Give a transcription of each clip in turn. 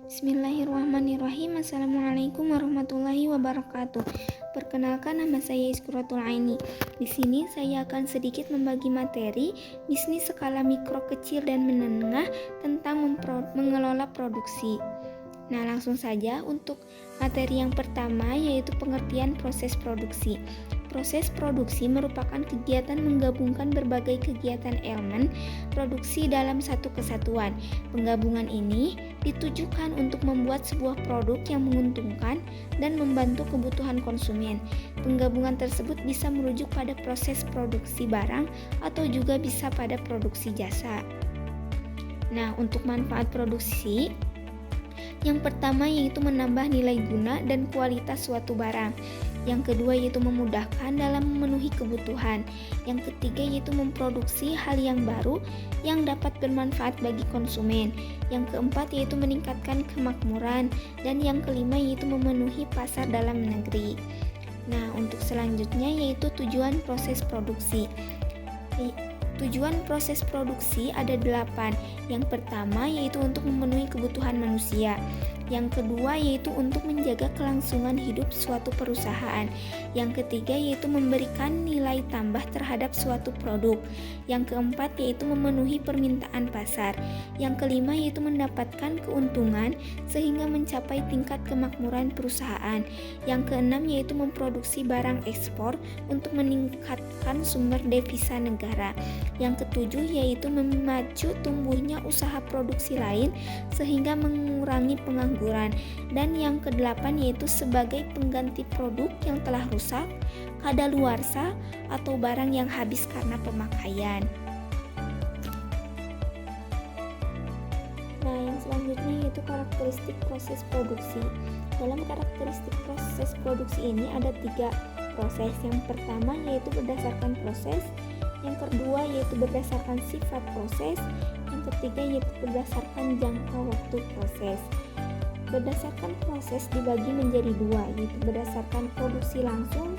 Bismillahirrahmanirrahim. Assalamualaikum warahmatullahi wabarakatuh. Perkenalkan, nama saya Iskuratul Aini. Di sini saya akan sedikit membagi materi bisnis skala mikro, kecil, dan menengah tentang mengelola produksi. Nah, langsung saja untuk materi yang pertama, yaitu pengertian proses produksi. Proses produksi merupakan kegiatan menggabungkan berbagai kegiatan elemen produksi dalam satu kesatuan. Penggabungan ini ditujukan untuk membuat sebuah produk yang menguntungkan dan membantu kebutuhan konsumen. Penggabungan tersebut bisa merujuk pada proses produksi barang atau juga bisa pada produksi jasa. Nah, untuk manfaat produksi, yang pertama yaitu menambah nilai guna dan kualitas suatu barang. Yang kedua yaitu memudahkan dalam memenuhi kebutuhan. Yang ketiga yaitu memproduksi hal yang baru yang dapat bermanfaat bagi konsumen. Yang keempat yaitu meningkatkan kemakmuran. Dan yang kelima yaitu memenuhi pasar dalam negeri. Nah, untuk selanjutnya yaitu tujuan proses produksi. Tujuan proses produksi ada 8. Yang pertama yaitu untuk memenuhi kebutuhan manusia. Yang kedua yaitu untuk menjaga kelangsungan hidup suatu perusahaan. Yang ketiga yaitu memberikan nilai tambah terhadap suatu produk. Yang keempat yaitu memenuhi permintaan pasar. Yang kelima yaitu mendapatkan keuntungan sehingga mencapai tingkat kemakmuran perusahaan. Yang keenam yaitu memproduksi barang ekspor untuk meningkatkan sumber devisa negara. Yang ketujuh yaitu memacu tumbuhnya usaha produksi lain sehingga mengurangi pengangguran. Dan yang kedelapan yaitu sebagai pengganti produk yang telah rusak, kadaluarsa, atau barang yang habis karena pemakaian. Nah, yang selanjutnya yaitu karakteristik proses produksi. Dalam karakteristik proses produksi ini ada 3 proses. Yang pertama yaitu berdasarkan proses, yang kedua yaitu berdasarkan sifat proses, yang ketiga yaitu berdasarkan jangka waktu proses. Berdasarkan proses dibagi menjadi 2, yaitu berdasarkan produksi langsung,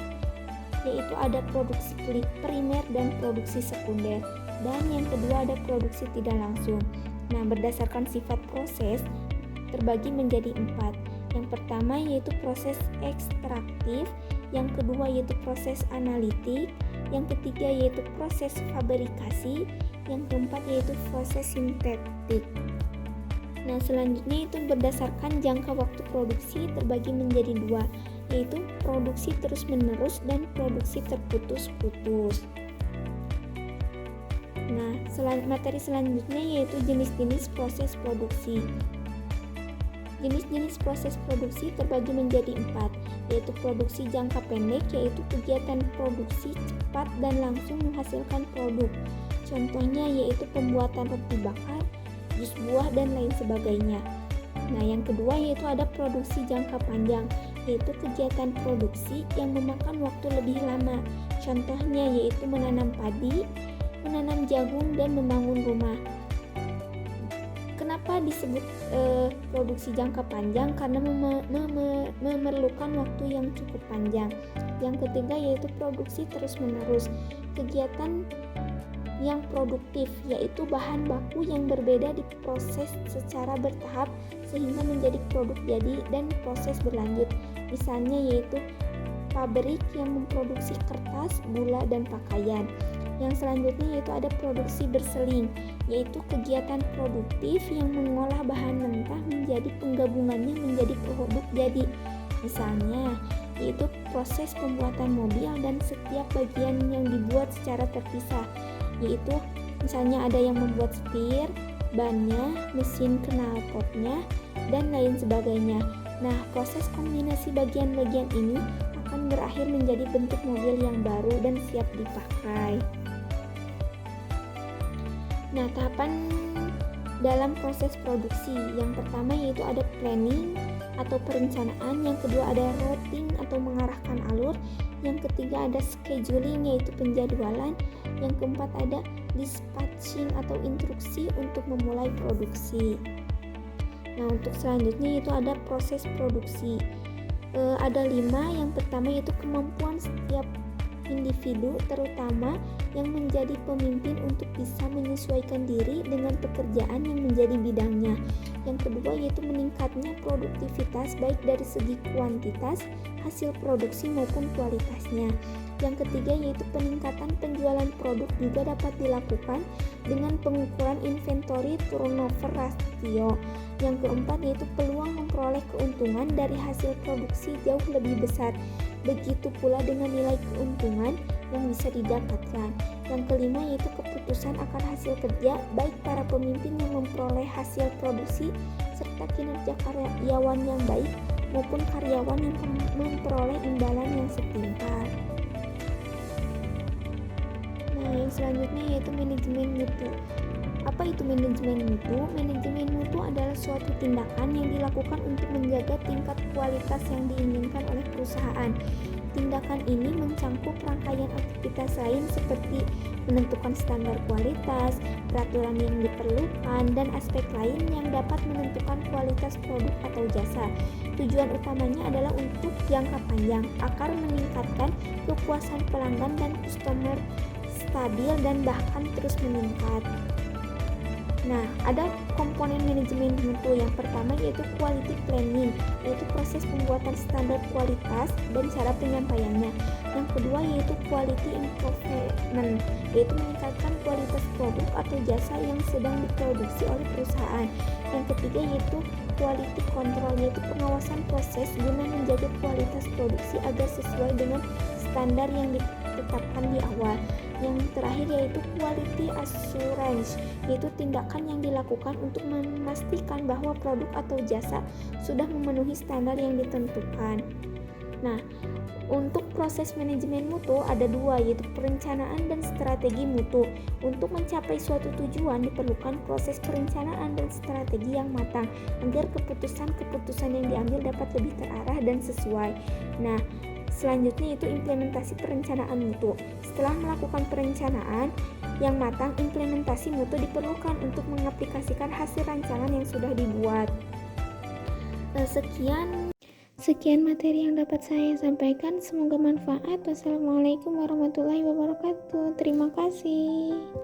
yaitu ada produksi primer dan produksi sekunder, dan yang kedua ada produksi tidak langsung. Nah, berdasarkan sifat proses terbagi menjadi 4. Yang pertama yaitu proses ekstraktif, yang kedua yaitu proses analitik, yang ketiga yaitu proses fabrikasi, yang keempat yaitu proses sintetik. Nah, selanjutnya itu berdasarkan jangka waktu produksi terbagi menjadi 2, yaitu produksi terus-menerus dan produksi terputus-putus. Nah, materi selanjutnya yaitu jenis-jenis proses produksi. Jenis-jenis proses produksi terbagi menjadi 4, yaitu produksi jangka pendek, yaitu kegiatan produksi cepat dan langsung menghasilkan produk. Contohnya yaitu pembuatan roti bakar, jus buah, dan lain sebagainya. Nah, yang kedua yaitu ada produksi jangka panjang, yaitu kegiatan produksi yang memakan waktu lebih lama. Contohnya yaitu menanam padi, menanam jagung, dan membangun rumah. Kenapa disebut produksi jangka panjang? Karena memerlukan waktu yang cukup panjang. Yang ketiga yaitu produksi terus-menerus, kegiatan yang produktif, yaitu bahan baku yang berbeda diproses secara bertahap sehingga menjadi produk jadi dan proses berlanjut. Misalnya yaitu pabrik yang memproduksi kertas, gula, dan pakaian. Yang selanjutnya yaitu ada produksi berseling, yaitu kegiatan produktif yang mengolah bahan mentah menjadi penggabungannya menjadi produk jadi. Misalnya yaitu proses pembuatan mobil dan setiap bagian yang dibuat secara terpisah, yaitu misalnya ada yang membuat setir, bannya, mesin knalpotnya, dan lain sebagainya. Nah, proses kombinasi bagian-bagian ini akan berakhir menjadi bentuk mobil yang baru dan siap dipakai. Nah, tahapan dalam proses produksi yang pertama yaitu ada planning atau perencanaan, yang kedua ada routing atau mengarahkan alur, yang ketiga ada scheduling yaitu penjadwalan, yang keempat ada dispatching atau instruksi untuk memulai produksi. Nah, untuk selanjutnya itu ada proses produksi. Ada 5. Yang pertama yaitu kemampuan setiap individu, terutama yang menjadi pemimpin untuk bisa menyesuaikan diri dengan pekerjaan yang menjadi bidangnya. Yang kedua yaitu meningkatnya produktivitas baik dari segi kuantitas, hasil produksi maupun kualitasnya. Yang ketiga yaitu peningkatan penjualan produk juga dapat dilakukan dengan pengukuran inventory turnover ratio. Yang keempat yaitu peluang memperoleh keuntungan dari hasil produksi jauh lebih besar. Begitu pula dengan nilai keuntungan yang bisa didapatkan. Yang kelima yaitu keputusan akan hasil kerja baik para pemimpin yang memperoleh hasil produksi serta kinerja karyawan yang baik maupun karyawan yang memperoleh imbalan yang setimpal. Nah, yang selanjutnya yaitu manajemen mutu. Apa itu manajemen mutu? Manajemen mutu adalah suatu tindakan yang dilakukan untuk menjaga tingkat kualitas yang diinginkan oleh perusahaan. Tindakan ini mencangkup rangkaian aktivitas lain seperti menentukan standar kualitas, peraturan yang diperlukan, dan aspek lain yang dapat menentukan kualitas produk atau jasa. Tujuan utamanya adalah untuk jangka panjang, agar meningkatkan kepuasan pelanggan dan customer stabil dan bahkan terus meningkat. Nah, ada komponen manajemen mutu. Yang pertama yaitu quality planning, yaitu proses pembuatan standar kualitas dan cara penyampaiannya. Yang kedua yaitu quality improvement, yaitu meningkatkan kualitas produk atau jasa yang sedang diproduksi oleh perusahaan. Yang ketiga yaitu quality control, yaitu pengawasan proses guna menjaga kualitas produksi agar sesuai dengan standar yang ditetapkan di awal. Yang terakhir yaitu quality assurance, yaitu tindakan yang dilakukan untuk memastikan bahwa produk atau jasa sudah memenuhi standar yang ditentukan. Nah, untuk proses manajemen mutu ada dua, yaitu perencanaan dan strategi mutu. Untuk mencapai suatu tujuan diperlukan proses perencanaan dan strategi yang matang agar keputusan-keputusan yang diambil dapat lebih terarah dan sesuai. Nah, selanjutnya itu implementasi perencanaan mutu. Setelah melakukan perencanaan yang matang, implementasi mutu diperlukan untuk mengaplikasikan hasil rancangan yang sudah dibuat. Sekian materi yang dapat saya sampaikan. Semoga manfaat. Wassalamualaikum warahmatullahi wabarakatuh. Terima kasih.